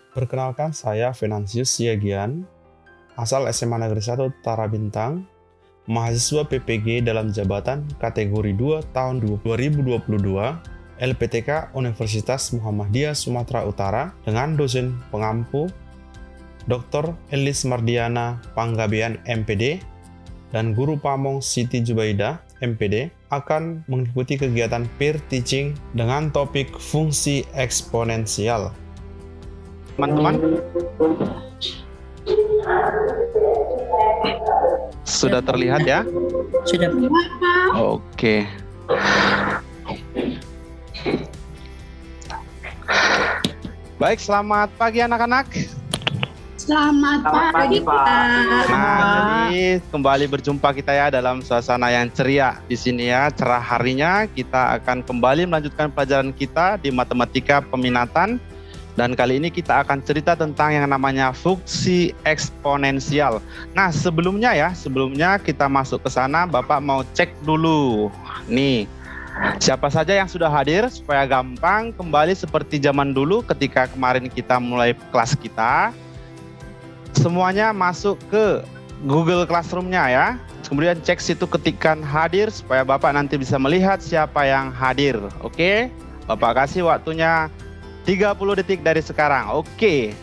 Perkenalkan, saya Venansius Siagian, asal SMA Negeri 1 Tara Bintang, mahasiswa PPG dalam jabatan kategori 2 tahun 2022, LPTK Universitas Muhammadiyah Sumatera Utara dengan dosen pengampu Dr. Elis Mardiana Panggabean MPD dan Guru Pamong Siti Jubaidah MPD akan mengikuti kegiatan peer teaching dengan topik fungsi eksponensial. Teman-teman, sudah terlihat ya? Sudah. Oke. Baik, selamat pagi anak-anak. Selamat pagi, Pak. Nah, jadi kembali berjumpa kita ya dalam suasana yang ceria di sini ya. Cerah harinya kita akan kembali melanjutkan pelajaran kita di matematika peminatan. Dan kali ini kita akan cerita tentang yang namanya fungsi eksponensial. Nah, sebelumnya kita masuk ke sana, Bapak mau cek dulu. Nih, siapa saja yang sudah hadir supaya gampang kembali seperti zaman dulu ketika kemarin kita mulai kelas kita. Semuanya masuk ke Google Classroom-nya ya. Kemudian cek situ, ketikkan hadir supaya Bapak nanti bisa melihat siapa yang hadir. Oke? Bapak kasih waktunya 30 detik dari sekarang. Oke.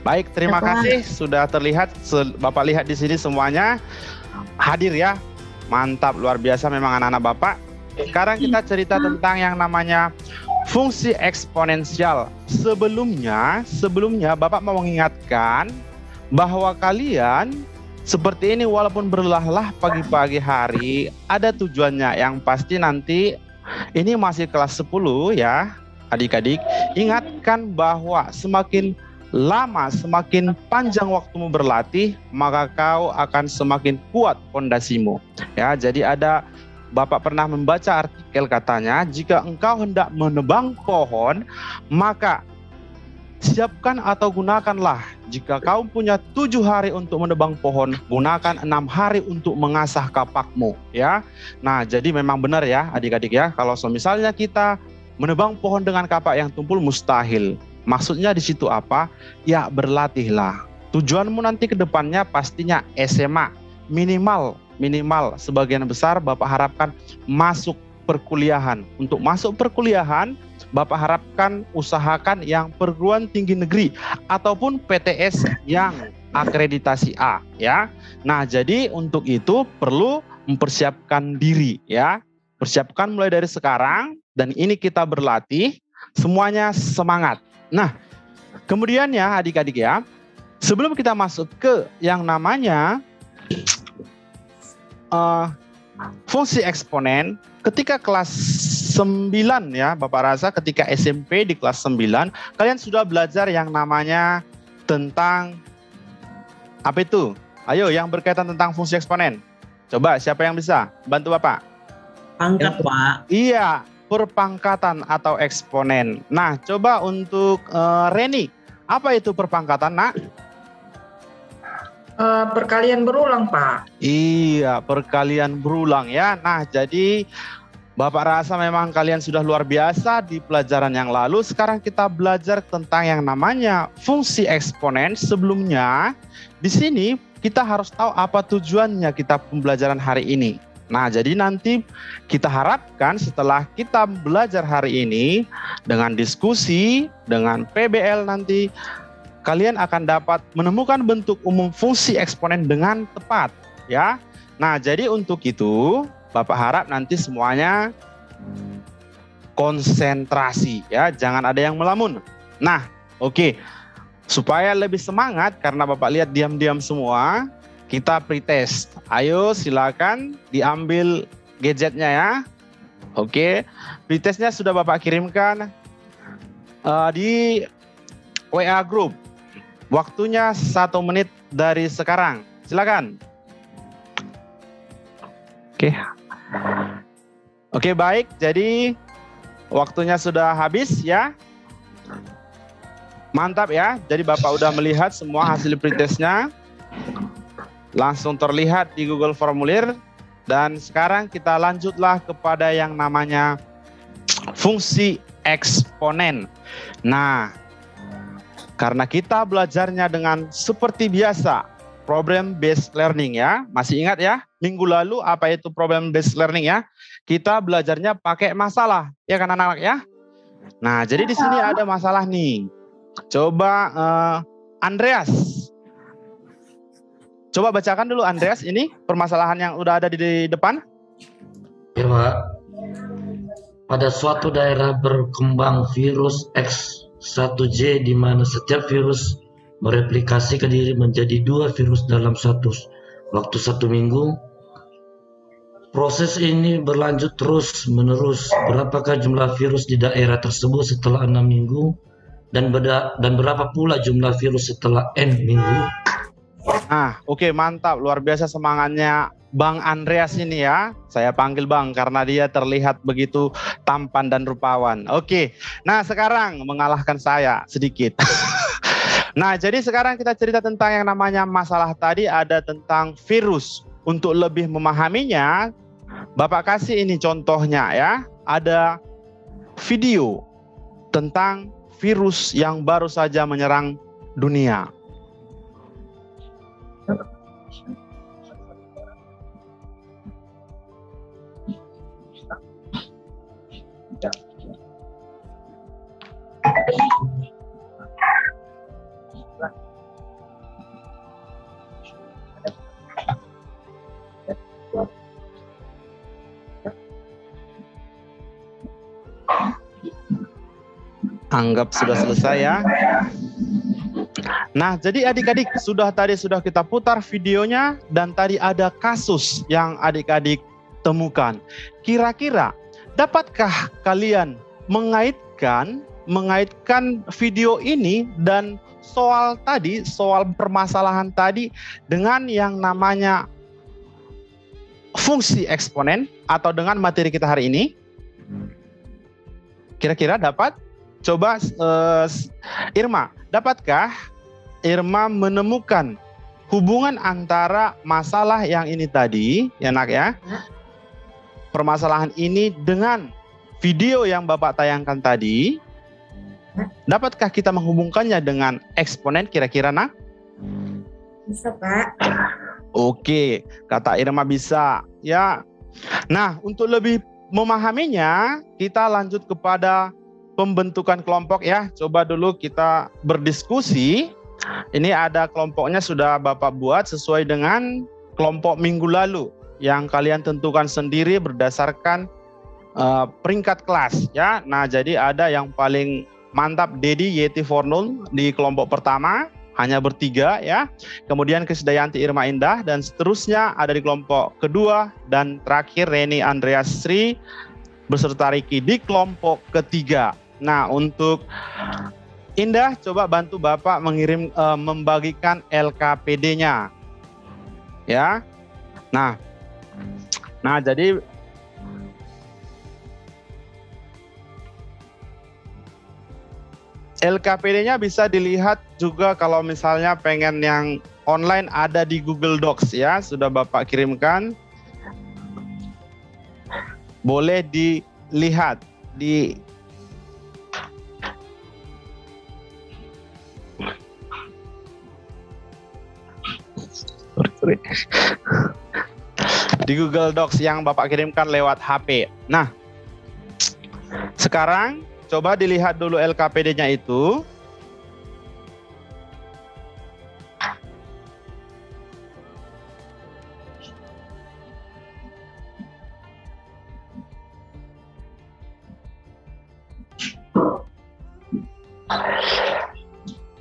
Baik, terima kasih sudah terlihat. Bapak lihat di sini semuanya hadir ya. Mantap, luar biasa memang anak-anak Bapak. Sekarang kita cerita tentang yang namanya fungsi eksponensial. Sebelumnya Bapak mau mengingatkan bahwa kalian seperti ini walaupun berlelah-lelah pagi-pagi hari, ada tujuannya yang pasti nanti ini masih kelas 10 ya. Adik-adik, ingatkan bahwa semakin lama, semakin panjang waktumu berlatih, maka kau akan semakin kuat fondasimu. Ya, jadi Bapak pernah membaca artikel katanya, jika engkau hendak menebang pohon, maka siapkan atau gunakanlah. Jika kau punya 7 hari untuk menebang pohon, gunakan 6 hari untuk mengasah kapakmu. Ya, nah jadi memang benar ya adik-adik ya. Kalau misalnya kita menebang pohon dengan kapak yang tumpul mustahil. Maksudnya di situ apa? Ya berlatihlah. Tujuanmu nanti ke depannya pastinya SMA. Minimal sebagian besar Bapak harapkan masuk perkuliahan. Untuk masuk perkuliahan, Bapak harapkan usahakan yang perguruan tinggi negeri ataupun PTS yang akreditasi A ya. Nah, jadi untuk itu perlu mempersiapkan diri ya. Persiapkan mulai dari sekarang. Dan ini kita berlatih, semuanya semangat. Nah, kemudian ya adik-adik ya, sebelum kita masuk ke yang namanya fungsi eksponen, ketika kelas 9 ya, Bapak rasa ketika SMP di kelas 9, kalian sudah belajar yang namanya tentang, apa itu? Ayo, yang berkaitan tentang fungsi eksponen. Coba, siapa yang bisa? Bantu Bapak. Pangkat, Pak. Iya. Perpangkatan atau eksponen. Nah, coba untuk Reni, apa itu perpangkatan, Nak? Perkalian berulang, Pak. Iya, perkalian berulang ya. Nah, jadi Bapak rasa memang kalian sudah luar biasa di pelajaran yang lalu. Sekarang kita belajar tentang yang namanya fungsi eksponen. Sebelumnya, di sini kita harus tahu apa tujuannya kita pembelajaran hari ini. Nah, jadi nanti kita harapkan setelah kita belajar hari ini dengan diskusi, dengan PBL nanti, kalian akan dapat menemukan bentuk umum fungsi eksponen dengan tepat, ya. Nah, jadi untuk itu, Bapak harap nanti semuanya konsentrasi, ya. Jangan ada yang melamun. Nah, oke. Supaya lebih semangat, karena Bapak lihat diam-diam semua, kita pretest. Ayo silakan diambil gadgetnya ya. Oke, pretestnya sudah Bapak kirimkan di WA group. Waktunya 1 menit dari sekarang. Silakan. Oke, baik. Jadi waktunya sudah habis ya. Mantap ya. Jadi Bapak udah melihat semua hasil pretestnya. Langsung terlihat di Google Formulir. Dan sekarang kita lanjutlah kepada yang namanya fungsi eksponen. Nah, Karena kita belajarnya dengan seperti biasa, problem based learning ya. Masih ingat ya? Minggu lalu apa itu problem based learning ya? Kita belajarnya pakai masalah, ya kan anak-anak ya? Nah, jadi di sini ada masalah nih. Coba Andreas. Coba bacakan dulu Andreas ini permasalahan yang udah ada di depan. Ya, Pak. Pada suatu daerah berkembang virus X1J di mana setiap virus mereplikasi ke diri menjadi 2 virus dalam waktu 1 minggu. Proses ini berlanjut terus menerus. Berapakah jumlah virus di daerah tersebut setelah 6 minggu? Dan berapa pula jumlah virus setelah N minggu? Oke, mantap. Luar biasa semangatnya Bang Andreas ini ya. Saya panggil Bang karena dia terlihat begitu tampan dan rupawan. Oke, nah sekarang mengalahkan saya sedikit. Nah, jadi sekarang kita cerita tentang yang namanya masalah tadi ada tentang virus. Untuk lebih memahaminya, Bapak kasih ini contohnya ya. Ada video tentang virus yang baru saja menyerang dunia. Anggap sudah selesai ya. Nah, jadi adik-adik sudah kita putar videonya dan tadi ada kasus yang adik-adik temukan. Kira-kira dapatkah kalian mengaitkan video ini dan soal permasalahan tadi dengan yang namanya fungsi eksponen atau dengan materi kita hari ini? Kira-kira dapat? Coba Irma, dapatkah Irma menemukan hubungan antara masalah yang ini tadi, ya nak ya, permasalahan ini dengan video yang Bapak tayangkan tadi? Dapatkah kita menghubungkannya dengan eksponen kira-kira nak? Bisa, Pak. Oke, kata Irma bisa ya. Nah, untuk lebih memahaminya, kita lanjut kepada pembentukan kelompok ya. Coba dulu kita berdiskusi. Ini ada kelompoknya sudah Bapak buat sesuai dengan kelompok minggu lalu yang kalian tentukan sendiri berdasarkan peringkat kelas ya. Nah, jadi ada yang paling mantap Dedi Yeti Fornul di kelompok pertama, hanya bertiga ya. Kemudian Krisdayanti Irma Indah dan seterusnya ada di kelompok kedua, dan terakhir Reni Andreas Sri beserta Riki di kelompok ketiga. Nah, untuk Indah, coba bantu Bapak membagikan LKPD-nya. Ya. Nah, jadi LKPD-nya bisa dilihat juga kalau misalnya pengen yang online ada di Google Docs ya, sudah Bapak kirimkan. Boleh dilihat di Google Docs yang Bapak kirimkan lewat HP. Nah, sekarang coba dilihat dulu LKPD-nya itu.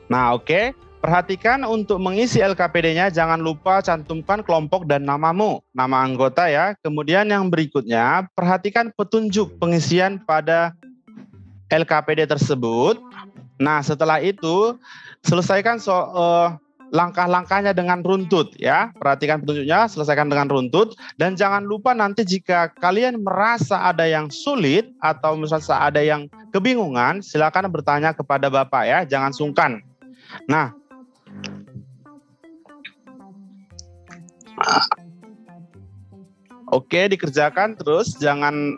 Nah, oke. Perhatikan untuk mengisi LKPD-nya jangan lupa cantumkan kelompok dan namamu, nama anggota ya. Kemudian yang berikutnya, perhatikan petunjuk pengisian pada LKPD tersebut. Nah, setelah itu selesaikan langkah-langkahnya dengan runtut ya. Perhatikan petunjuknya, selesaikan dengan runtut, dan jangan lupa nanti jika kalian merasa ada yang sulit atau misalnya ada yang kebingungan, silakan bertanya kepada Bapak ya, jangan sungkan. Nah, oke, dikerjakan terus, jangan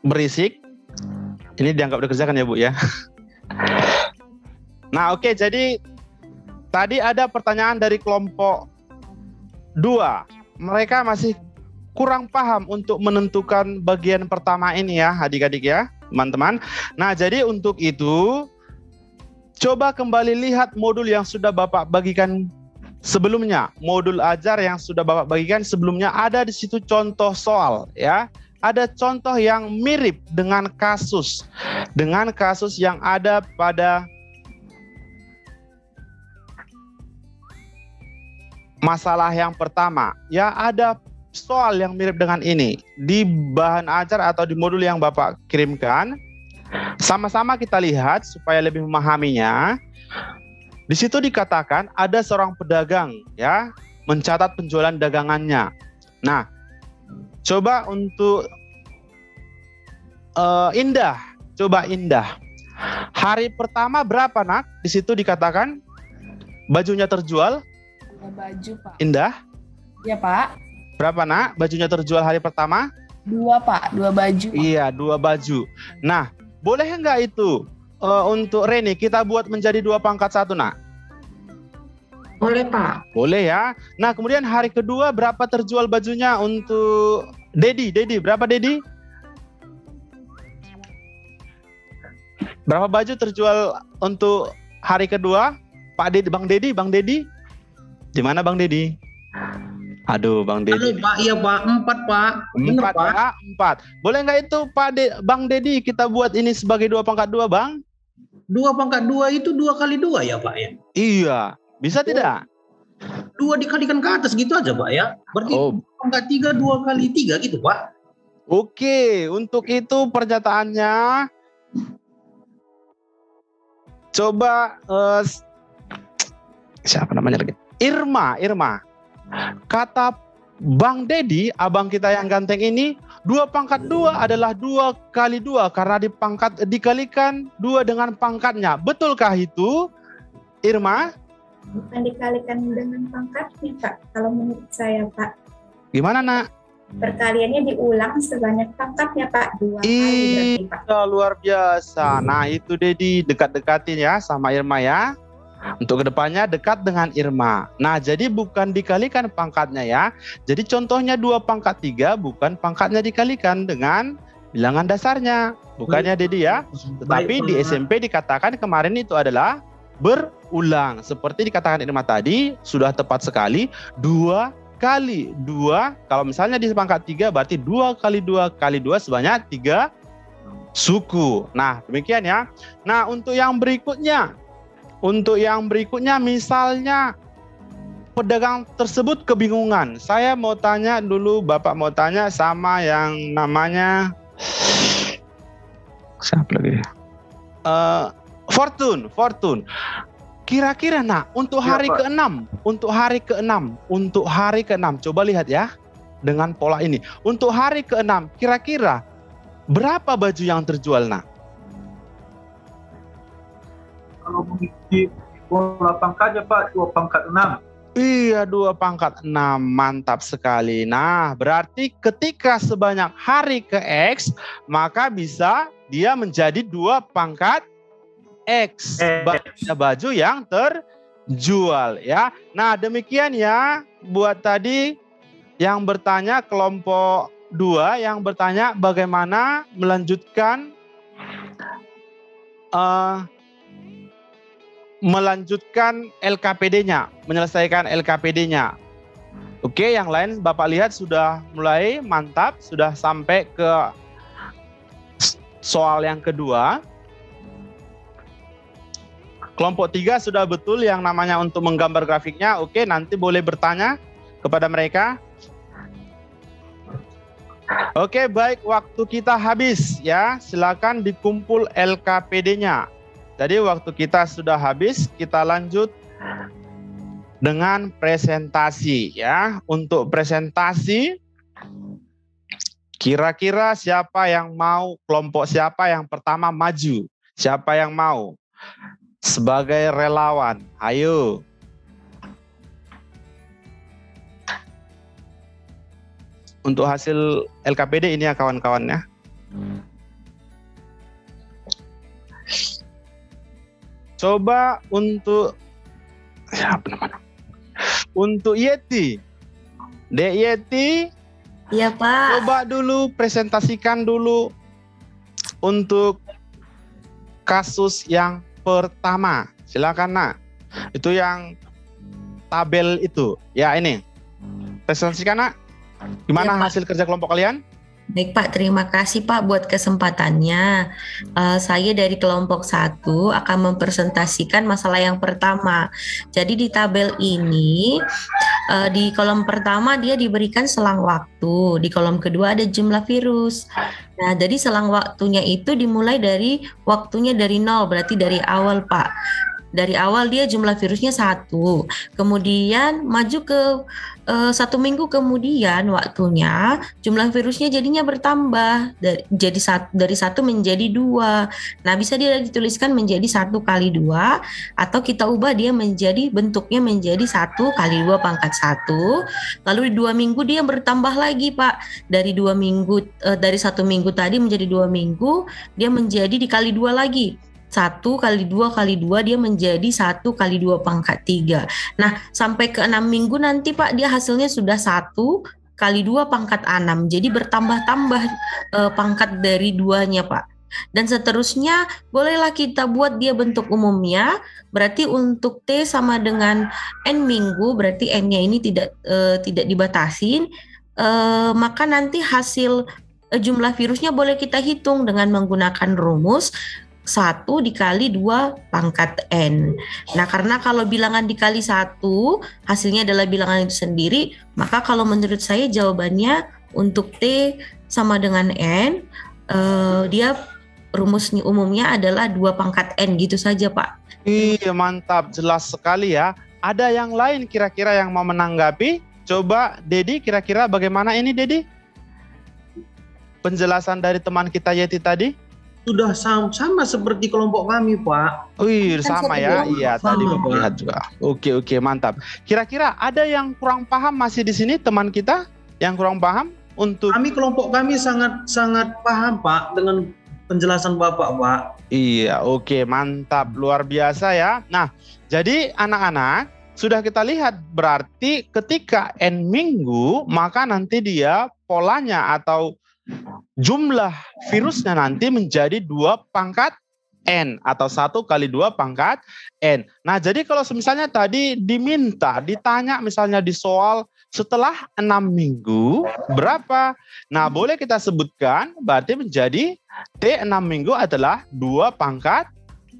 berisik. Ini dianggap dikerjakan ya Bu ya. Nah, oke, jadi tadi ada pertanyaan dari kelompok 2. Mereka masih kurang paham untuk menentukan bagian pertama ini ya, adik-adik ya, teman-teman. Nah, jadi untuk itu coba kembali lihat modul yang sudah Bapak bagikan sebelumnya. Modul ajar yang sudah Bapak bagikan sebelumnya, ada di situ contoh soal ya. Ada contoh yang mirip dengan kasus yang ada pada masalah yang pertama. Ya, ada soal yang mirip dengan ini di bahan ajar atau di modul yang Bapak kirimkan. Sama-sama kita lihat supaya lebih memahaminya. Di situ dikatakan ada seorang pedagang ya mencatat penjualan dagangannya. Nah, coba untuk Indah, coba Indah. Hari pertama berapa nak? Di situ dikatakan bajunya terjual. 2 baju Pak. Indah. Ya Pak. Berapa nak bajunya terjual hari pertama? 2 Pak, 2 baju. Pak. Iya, 2 baju. Nah, boleh enggak itu untuk Reni kita buat menjadi 2 pangkat 1 nak? Boleh Pak. Boleh ya. Nah, kemudian hari kedua berapa terjual bajunya untuk Dedi? Dedi, berapa Dedi? Berapa baju terjual untuk hari kedua? Pak Dedi, Bang Dedi, Bang Dedi? Di mana Bang Dedi? Aduh, Bang Dedi. Aduh Pak, iya Pak, 4 Pak. Bener, 4 Pak. ya, 4. Boleh nggak itu Bang Dedi kita buat ini sebagai 2 pangkat 2 Bang? 2 pangkat 2 itu 2 kali 2 ya Pak ya? Iya, bisa tidak? 2 dikalikan ke atas gitu aja Pak ya? Berarti pangkat 3 2 kali 3 gitu Pak? Oke, untuk itu pernyataannya coba siapa namanya lagi? Irma. Kata Bang Dedi, abang kita yang ganteng ini, 2 pangkat 2 adalah 2 kali 2 karena dikalikan 2 dengan pangkatnya. Betulkah itu, Irma? Bukan dikalikan dengan pangkatnya Pak, kalau menurut saya Pak. Gimana nak? Perkaliannya diulang sebanyak pangkatnya Pak, 2 kali berarti Pak. Luar biasa. Nah itu Dedi, dekat-dekatin ya sama Irma ya. Untuk kedepannya dekat dengan Irma. Nah jadi bukan dikalikan pangkatnya ya. Jadi contohnya 2 pangkat 3 bukan pangkatnya dikalikan dengan bilangan dasarnya. Bukannya Dedi ya. Tetapi di SMP dikatakan kemarin itu adalah berulang. Seperti dikatakan Irma tadi, sudah tepat sekali. 2 kali 2, kalau misalnya di pangkat 3 berarti 2 kali 2 kali 2 sebanyak 3 suku. Nah demikian ya. Nah untuk yang berikutnya misalnya pedagang tersebut kebingungan. Saya mau tanya dulu, Bapak mau tanya sama yang namanya siapa lagi? Fortune. Kira-kira nak untuk hari ke-6, untuk hari ke-6 coba lihat ya dengan pola ini. Untuk hari ke-6 kira-kira berapa baju yang terjual nak? Kalau mengikuti pola pangkatnya Pak, 2 pangkat 6. Iya, 2 pangkat 6. Mantap sekali. Nah, berarti ketika sebanyak hari ke X, maka bisa dia menjadi 2 pangkat X. Baju yang terjual ya. Nah, demikian ya buat tadi yang bertanya kelompok 2 yang bertanya bagaimana melanjutkan LKPD-nya, menyelesaikan LKPD-nya. Oke, yang lain Bapak lihat sudah mulai mantap, sudah sampai ke soal yang kedua. Kelompok 3 sudah betul yang namanya untuk menggambar grafiknya. Oke, nanti boleh bertanya kepada mereka. Oke, baik, waktu kita habis ya. Silakan dikumpul LKPD-nya. Jadi waktu kita sudah habis, kita lanjut dengan presentasi ya. Untuk presentasi, kira-kira siapa yang mau, kelompok siapa yang pertama maju? Siapa yang mau? Sebagai relawan, ayo. Untuk hasil LKPD ini ya kawan-kawan ya. Coba untuk siapa namanya? Untuk Yeti. Dek Yeti. Iya, Pak. Coba dulu presentasikan dulu untuk kasus yang pertama. Silakan, Nak. Itu yang tabel itu. Ya, ini. Presentasikan, Nak. Gimana Ya, Pak. hasil kerja kelompok kalian? Baik Pak, terima kasih Pak buat kesempatannya. Saya dari kelompok 1 akan mempresentasikan masalah yang pertama. Jadi di tabel ini, di kolom pertama dia diberikan selang waktu, di kolom kedua ada jumlah virus. Nah, jadi selang waktunya itu dimulai dari waktunya dari 0, berarti dari awal Pak. Dari awal dia jumlah virusnya 1, kemudian maju ke 1 minggu kemudian waktunya jumlah virusnya jadinya bertambah dari 1 menjadi 2. Nah, bisa dia dituliskan menjadi 1 kali 2 atau kita ubah dia menjadi bentuknya menjadi 1 kali 2 pangkat 1. Lalu di 2 minggu dia bertambah lagi Pak. Dari 2 minggu dari 1 minggu tadi menjadi 2 minggu dia menjadi dikali 2 lagi. 1 kali 2 kali 2 dia menjadi 1 kali 2 pangkat 3. Nah, sampai ke 6 minggu nanti Pak dia hasilnya sudah 1 kali 2 pangkat 6. Jadi bertambah-tambah pangkat dari 2-nya Pak. Dan seterusnya bolehlah kita buat dia bentuk umumnya. Berarti untuk T sama dengan N minggu, berarti N-nya ini tidak dibatasin. Maka nanti hasil jumlah virusnya boleh kita hitung dengan menggunakan rumus 1 dikali 2 pangkat N. Nah, karena kalau bilangan dikali 1 hasilnya adalah bilangan itu sendiri, maka kalau menurut saya jawabannya untuk T sama dengan N, dia rumusnya umumnya adalah 2 pangkat N gitu saja Pak. Iya, mantap, jelas sekali ya. Ada yang lain kira-kira yang mau menanggapi? Coba Dedi, kira-kira bagaimana ini Dedi? Penjelasan dari teman kita Yeti tadi? Sudah sama seperti kelompok kami, Pak. Wih, sama ya. Iya, tadi Pak. lihat juga. Oke, mantap. Kira-kira ada yang kurang paham masih di sini teman kita yang kurang paham untuk Kelompok kami sangat paham, Pak, dengan penjelasan Bapak, Pak. Iya, oke, mantap, luar biasa ya. Nah, jadi anak-anak sudah kita lihat berarti ketika N minggu maka nanti dia polanya atau jumlah virusnya nanti menjadi 2 pangkat N atau 1 kali 2 pangkat N. Nah, jadi kalau misalnya tadi ditanya misalnya di soal setelah 6 minggu berapa? Nah, boleh kita sebutkan berarti menjadi T 6 minggu adalah 2 pangkat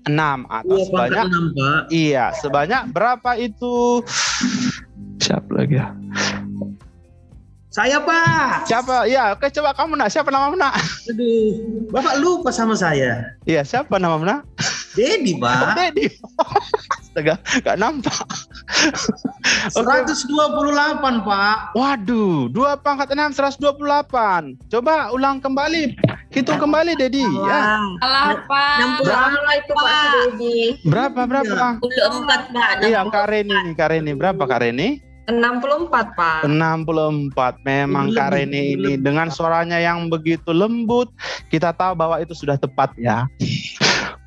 6 atau sebanyak 6, Pak. Iya, sebanyak berapa itu? Siapa lagi ya? Saya, Pak. Siapa? Ya, oke, coba kamu Nak. Siapa namamu Nak? Aduh, Bapak lupa sama saya. Iya, siapa namamu Nak? Dedi, Pak. Oh, Dedi. Astaga, gak nampak. 128, Pak. Waduh, 2 pangkat 6, 128. Coba ulang kembali. Hitung kembali, Dedi. Ya. Salah Pak. 60 itu Pak Dedi. Berapa? 64 Pak. Iya, Kak Reni. Berapa Kak Reni? 64 Pak. 64. Memang Kak Reni ini dengan suaranya yang begitu lembut, kita tahu bahwa itu sudah tepat ya.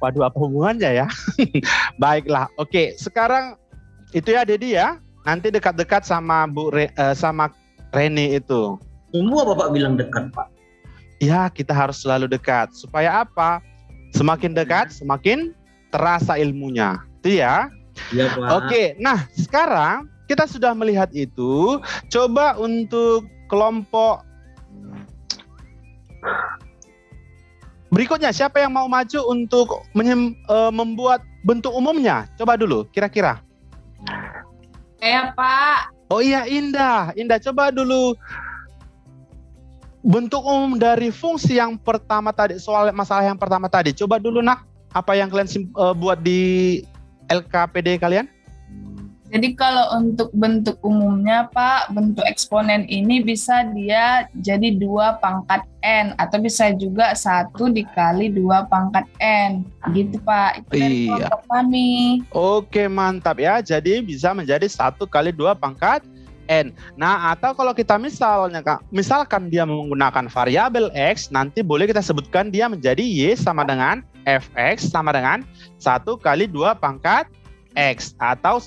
Waduh, apa hubungannya ya? Baiklah. Oke, sekarang itu ya Dedi ya. Nanti dekat-dekat sama sama Reni itu. Semua Bapak bilang dekat, Pak. Ya, kita harus selalu dekat. Supaya apa? Semakin dekat, semakin terasa ilmunya. Itu ya. Iya, Pak. Oke, nah sekarang kita sudah melihat itu. Coba untuk kelompok berikutnya, siapa yang mau maju untuk membuat bentuk umumnya? Coba dulu, kira-kira. Saya Pak. Oh iya, Indah, coba dulu bentuk umum dari fungsi yang pertama tadi, soal masalah yang pertama tadi. Coba dulu Nak, apa yang kalian buat di LKPD kalian? Jadi kalau untuk bentuk umumnya Pak, bentuk eksponen ini bisa dia jadi 2 pangkat N atau bisa juga 1 dikali 2 pangkat N. Gitu Pak, itu dari kelompok kami. Oke, mantap ya. Jadi bisa menjadi 1 kali 2 pangkat N. Nah, atau kalau kita misalkan dia menggunakan variabel X, nanti boleh kita sebutkan dia menjadi Y sama dengan Fx sama dengan 1 kali 2 pangkat X. Atau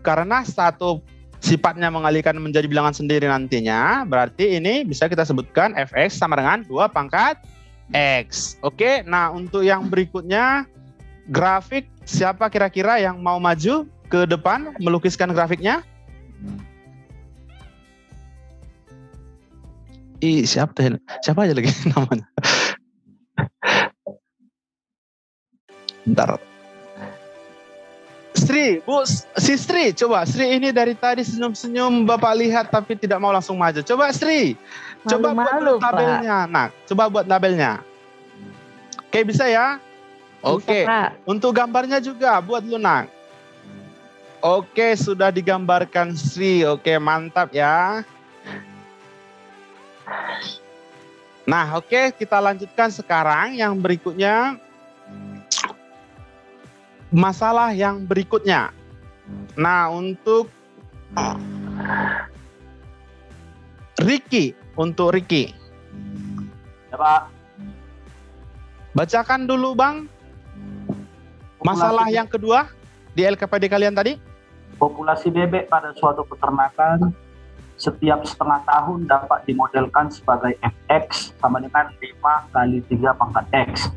karena satu sifatnya mengalihkan menjadi bilangan sendiri nantinya, berarti ini bisa kita sebutkan Fx sama dengan 2 pangkat X. Oke, nah untuk yang berikutnya, grafik, siapa kira-kira yang mau maju ke depan melukiskan grafiknya? Siapa aja lagi namanya? Bentar. Sri, Sri, coba Sri ini dari tadi senyum-senyum Bapak lihat tapi tidak mau langsung maju. Coba Sri, coba buat tabelnya. Nah, coba buat tabelnya. Oke, bisa ya? Oke. Untuk gambarnya juga buat Luna. Oke, sudah digambarkan Sri. Oke, mantap ya. Nah, oke, kita lanjutkan sekarang yang berikutnya. Masalah yang berikutnya. Nah, untuk Ricky, Ya, Pak. Bacakan dulu, Bang. Masalah yang kedua di LKPD kalian tadi. Populasi bebek pada suatu peternakan setiap setengah tahun dapat dimodelkan sebagai Fx sama dengan 5 kali 3 pangkat X.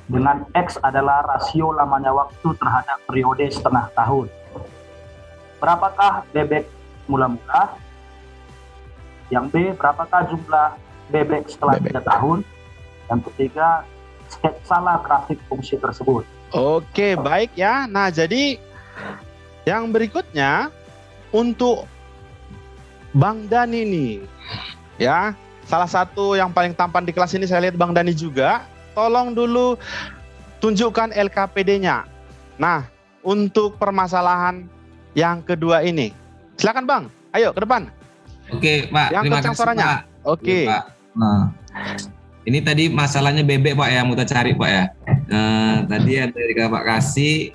Dengan X adalah rasio lamanya waktu terhadap periode setengah tahun. Berapakah bebek mula-mula? Yang B, berapakah jumlah bebek setelah 3 tahun? Yang ketiga, sketsalah grafik fungsi tersebut. Oke, baik ya. Nah, jadi yang berikutnya untuk Bang Dani nih, ya, salah satu yang paling tampan di kelas ini saya lihat Bang Dani juga. Tolong dulu tunjukkan LKPD-nya. Nah, untuk permasalahan yang kedua ini, silakan Bang. Ayo ke depan. Oke, Pak. Yang Terima kencang kasih, suaranya. Pak. Oke. Ya, Pak. Nah, ini tadi masalahnya bebek, Pak, yang kita cari, Pak ya. Tadi ada dari Pak Kasih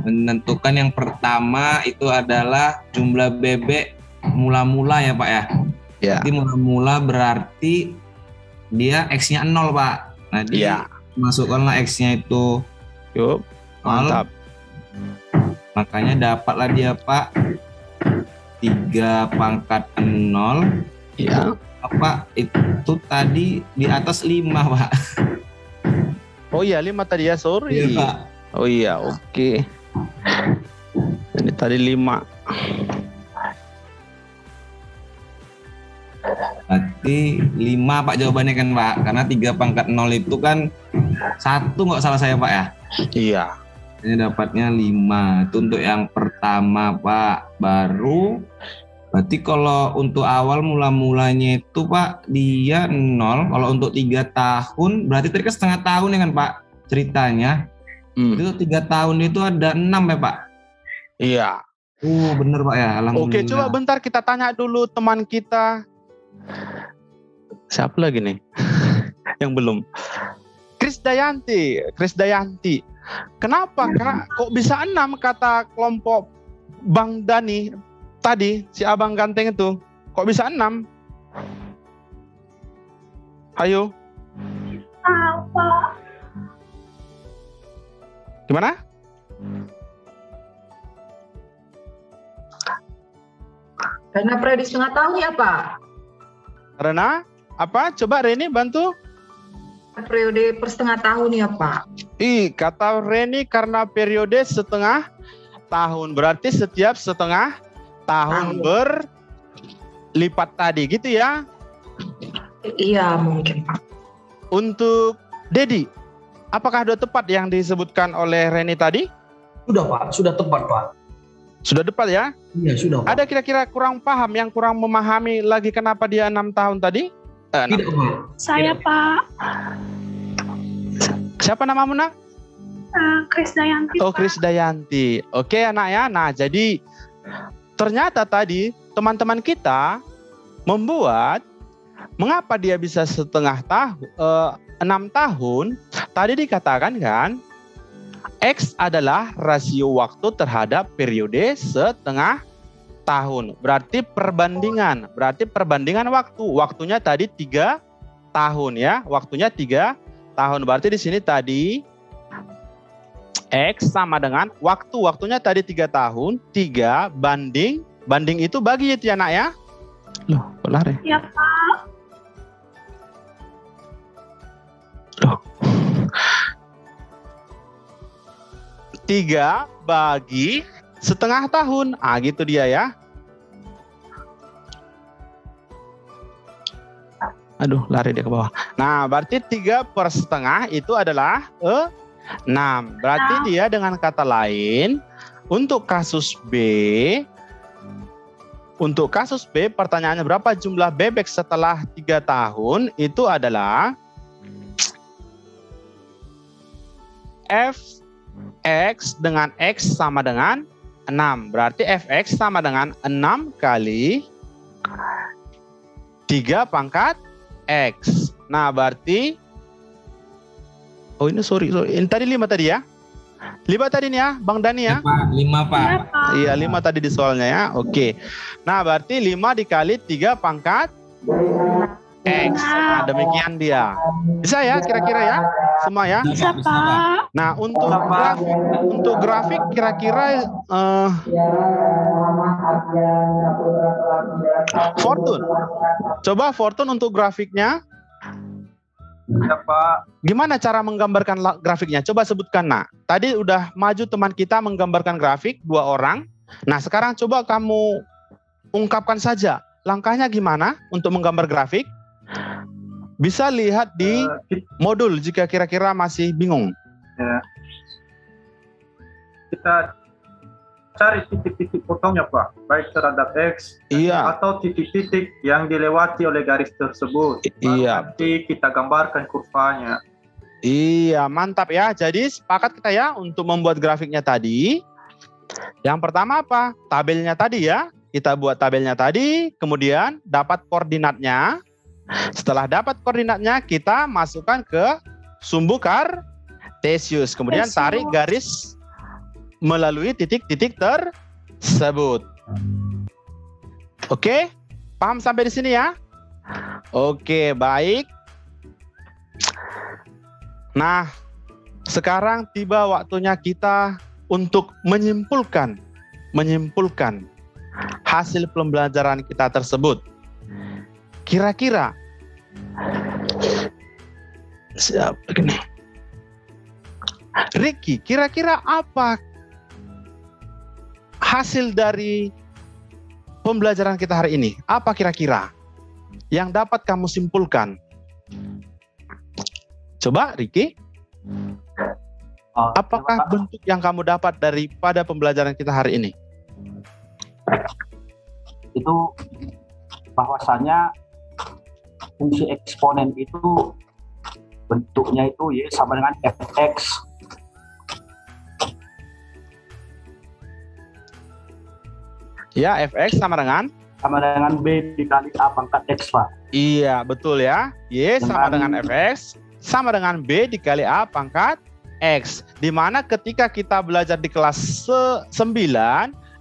menentukan yang pertama itu adalah jumlah bebek mula-mula ya Pak ya. Ya. Jadi mula-mula berarti dia X-nya 0 Pak. Nah dia masukkanlah X-nya itu. Yuk, mantap. Makanya dapatlah dia Pak 3 pangkat 0. Ya. Pak itu tadi di atas 5 Pak. Oh iya 5 tadi ya, sorry. Iya, Pak. Oh iya, oke. Ini tadi 5. Berarti 5 Pak jawabannya kan Pak, karena 3 pangkat 0 itu kan 1 nggak salah saya Pak ya? Iya. Ini dapatnya 5, itu untuk yang pertama Pak. Baru berarti kalau untuk awal mula-mulanya itu Pak dia 0, kalau untuk 3 tahun berarti tadi kan setengah tahun ya kan Pak ceritanya. Itu 3 tahun itu ada 6 ya Pak? Iya. Bener Pak ya, alhamdulillah. Oke, coba bentar kita tanya dulu teman kita. Siapa lagi nih? Yang belum. Kris Dayanti. Kenapa kok bisa 6 kata kelompok Bang Dani tadi, si abang ganteng itu? Kok bisa 6? Ayo. Apa? Gimana? Karena periode setengah tahun ya Pak. Karena apa? Coba Reni bantu. Periode per setengah tahun ya Pak. Kata Reni karena periode setengah tahun. Berarti setiap setengah tahun berlipat tadi gitu ya? Iya mungkin Pak. Untuk Dedi, apakah sudah tepat yang disebutkan oleh Reni tadi? Sudah Pak, sudah tepat Pak. Sudah tepat ya? Iya sudah Pak. Ada kira-kira kurang paham, yang kurang memahami lagi kenapa dia 6 tahun tadi? Tidak Pak. Saya Pak. Siapa namamu nak? Kris Dayanti. Oh Kris Dayanti. Oke anak ya. Nah jadi ternyata tadi teman-teman kita membuat mengapa dia bisa 6 tahun. Tadi dikatakan kan X adalah rasio waktu terhadap periode setengah tahun. Berarti perbandingan waktu. Waktunya tadi 3 tahun ya. Waktunya 3 tahun. Berarti di sini tadi X sama dengan waktu. Waktunya tadi 3 tahun. 3 banding itu bagi itu ya nak ya. Loh, kok lari? Ya Pak. Loh. 3 bagi setengah tahun. Gitu dia ya. Aduh, lari dia ke bawah. Nah, berarti 3/2 itu adalah 6. Berarti dia dengan kata lain, untuk kasus B, pertanyaannya berapa jumlah bebek setelah 3 tahun, itu adalah Fx dengan X sama dengan 6. Berarti Fx sama dengan 6 kali 3 pangkat X. Nah, berarti ini sorry. Ini tadi 5 tadi ya? 5 tadi nih ya, Bang Dani ya? 5 Pak. Iya, 5 tadi di soalnya ya. Oke. Nah, berarti 5 dikali 3 pangkat X. Nah, demikian dia. Bisa ya kira-kira ya? Semua ya? Bisa Pak. Nah, untuk grafik kira-kira Fortune. Coba Fortune untuk grafiknya. Ya Pak. Gimana cara menggambarkan grafiknya? Coba sebutkan nak. Tadi udah maju teman kita menggambarkan grafik 2 orang. Nah, sekarang coba kamu ungkapkan saja langkahnya gimana untuk menggambar grafik. Bisa lihat di modul jika kira-kira masih bingung. Ya. Kita cari titik-titik potongnya Pak, baik terhadap X atau titik-titik yang dilewati oleh garis tersebut. Iya. Nanti kita gambarkan kurvanya. Iya, mantap ya. Jadi sepakat kita ya untuk membuat grafiknya tadi. Yang pertama apa? Tabelnya tadi ya. Kita buat tabelnya tadi, kemudian dapat koordinatnya. Setelah dapat koordinatnya, kita masukkan ke sumbu kartesius. Kemudian tarik garis melalui titik-titik tersebut. Oke? Paham sampai di sini ya? Oke, baik. Nah, sekarang tiba waktunya kita untuk menyimpulkan hasil pembelajaran kita tersebut. Kira-kira siapa ini? Ricky, kira-kira apa hasil dari pembelajaran kita hari ini? Apa kira-kira yang dapat kamu simpulkan? Coba Ricky. Apakah bentuk yang kamu dapat daripada pembelajaran kita hari ini? Itu bahwasanya fungsi eksponen itu bentuknya itu Y sama dengan Fx. Ya, Fx sama dengan B dikali A pangkat X, Pak. Iya, betul ya. Y sama dengan Fx sama dengan B dikali A pangkat X. Dimana ketika kita belajar di kelas 9,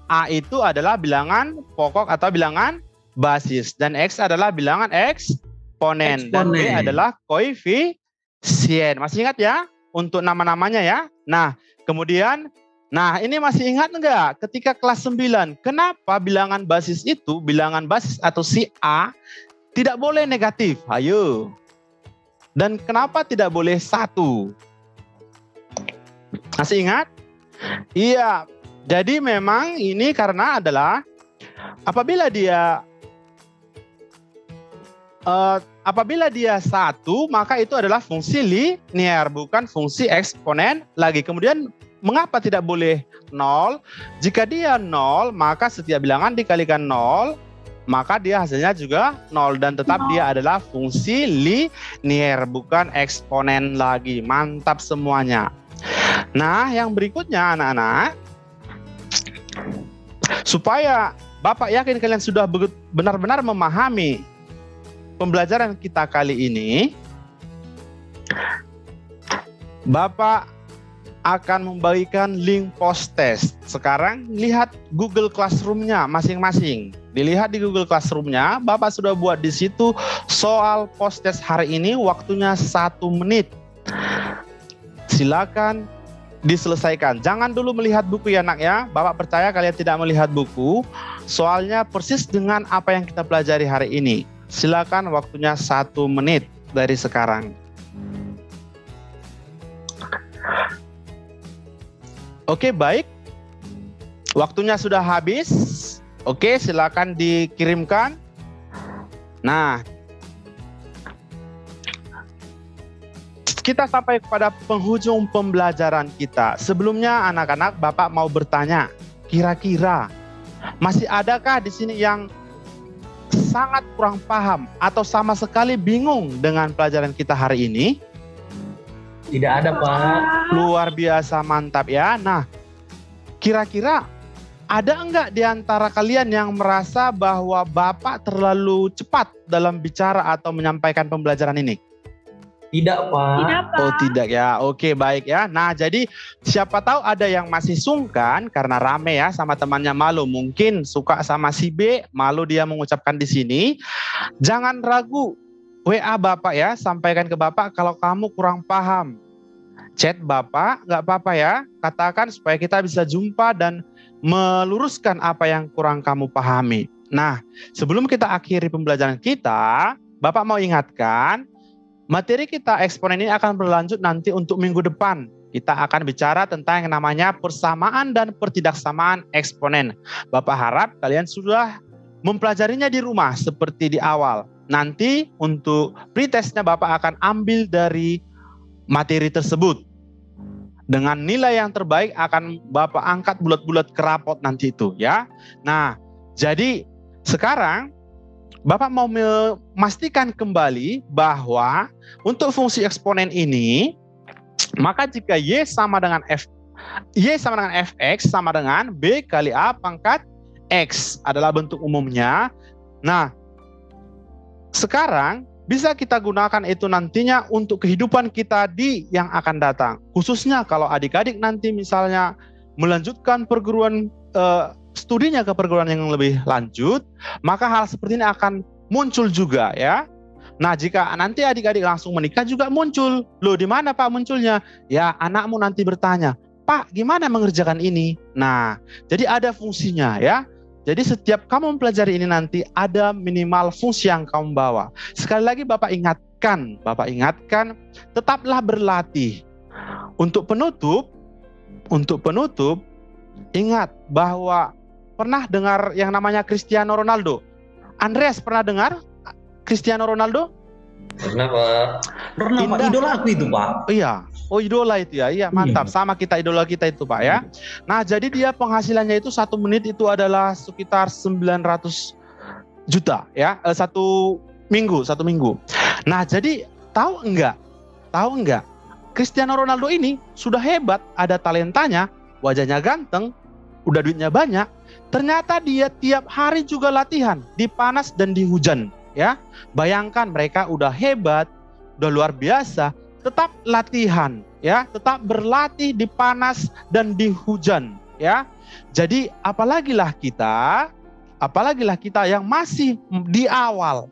A itu adalah bilangan pokok atau bilangan basis. Dan X adalah bilangan eksponen. Dan B adalah koefisien. Masih ingat ya? Untuk nama-namanya ya. Nah, kemudian, ini masih ingat enggak? Ketika kelas 9, kenapa bilangan basis itu, bilangan basis atau si A, tidak boleh negatif? Ayo. Dan kenapa tidak boleh 1? Masih ingat? Iya. Jadi memang ini karena adalah apabila dia 1, maka itu adalah fungsi linear, bukan fungsi eksponen lagi. Kemudian mengapa tidak boleh 0? Jika dia 0, maka setiap bilangan dikalikan 0, maka dia hasilnya juga 0 dan tetap dia adalah fungsi linear, bukan eksponen lagi. Mantap semuanya. Nah, yang berikutnya anak-anak, supaya Bapak yakin kalian sudah benar-benar memahami pembelajaran kita kali ini, Bapak akan membagikan link post test. Sekarang lihat Google Classroom-nya masing-masing. Dilihat di Google Classroom-nya, Bapak sudah buat di situ soal post test hari ini, waktunya 1 menit. Silakan diselesaikan. Jangan dulu melihat buku ya nak ya. Bapak percaya kalian tidak melihat buku. Soalnya persis dengan apa yang kita pelajari hari ini. Silakan, waktunya 1 menit dari sekarang. Oke, baik. Waktunya sudah habis. Oke, silakan dikirimkan. Nah, kita sampai kepada penghujung pembelajaran kita. Sebelumnya anak-anak, Bapak mau bertanya, kira-kira masih adakah di sini yang sangat kurang paham atau sama sekali bingung dengan pelajaran kita hari ini? Tidak ada, Pak. Luar biasa, mantap ya. Nah, kira-kira ada enggak di antara kalian yang merasa bahwa Bapak terlalu cepat dalam bicara atau menyampaikan pembelajaran ini? Tidak, Pak. Tidak, Pak. Oh, tidak ya. Oke, baik ya. Nah, jadi siapa tahu ada yang masih sungkan karena rame ya sama temannya, malu. Mungkin suka sama si B, malu dia mengucapkan di sini. Jangan ragu. WA Bapak ya, sampaikan ke Bapak kalau kamu kurang paham. Chat Bapak, nggak apa-apa ya. Katakan supaya kita bisa jumpa dan meluruskan apa yang kurang kamu pahami. Nah, sebelum kita akhiri pembelajaran kita, Bapak mau ingatkan, materi kita eksponen ini akan berlanjut nanti untuk minggu depan. Kita akan bicara tentang yang namanya persamaan dan pertidaksamaan eksponen. Bapak harap kalian sudah mempelajarinya di rumah seperti di awal. Nanti untuk pretestnya Bapak akan ambil dari materi tersebut. Dengan nilai yang terbaik akan Bapak angkat bulat-bulat ke rapot nanti itu ya. Nah, jadi sekarang Bapak mau memastikan kembali bahwa untuk fungsi eksponen ini, maka jika Y sama dengan Fx sama dengan B kali A pangkat X adalah bentuk umumnya. Nah, sekarang bisa kita gunakan itu nantinya untuk kehidupan kita di yang akan datang. Khususnya kalau adik-adik nanti misalnya melanjutkan perguruan studinya ke perguruan yang lebih lanjut, maka hal seperti ini akan muncul juga ya. Nah, jika nanti adik-adik langsung menikah juga muncul. Loh, di mana Pak munculnya? Ya, anakmu nanti bertanya, Pak, gimana mengerjakan ini? Nah, jadi ada fungsinya ya. Jadi setiap kamu mempelajari ini nanti ada minimal fungsi yang kamu bawa. Sekali lagi Bapak ingatkan, tetaplah berlatih. Untuk penutup, ingat bahwa pernah dengar yang namanya Cristiano Ronaldo? Andreas pernah dengar Cristiano Ronaldo? Pernah, Pak. Pernah, Pak. Idola aku itu, Pak. Iya. Oh, idola itu ya. Iya, mantap. Sama kita, idola kita itu, Pak ya. Nah, jadi dia penghasilannya itu 1 menit itu adalah sekitar 900 juta ya. 1 minggu. Nah, jadi tahu enggak? Cristiano Ronaldo ini sudah hebat, ada talentanya, wajahnya ganteng, udah duitnya banyak. Ternyata dia tiap hari juga latihan di panas dan di hujan ya. Bayangkan, mereka udah hebat, udah luar biasa, tetap latihan ya, tetap berlatih di panas dan di hujan ya. Jadi apalagi lah kita yang masih di awal.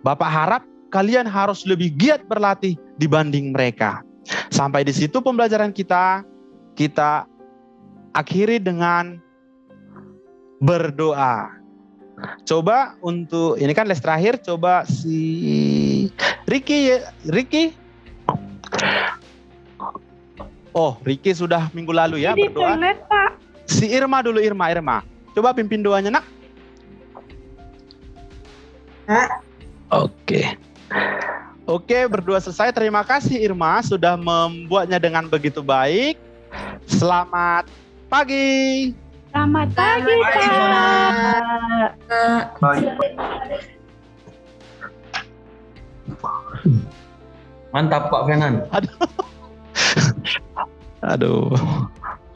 Bapak harap kalian harus lebih giat berlatih dibanding mereka. Sampai di situ pembelajaran kita akhiri dengan berdoa. Coba untuk ini kan les terakhir, coba si Ricky. Oh, Ricky sudah minggu lalu ya berdoa. Toilet, Pak. Si Irma dulu, Irma. Coba pimpin doanya, Nak. Oke, berdoa selesai. Terima kasih Irma sudah membuatnya dengan begitu baik. Selamat pagi. Selamat pagi, Pak. Mantap, Pak Fenan. Aduh.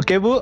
Oke, Bu.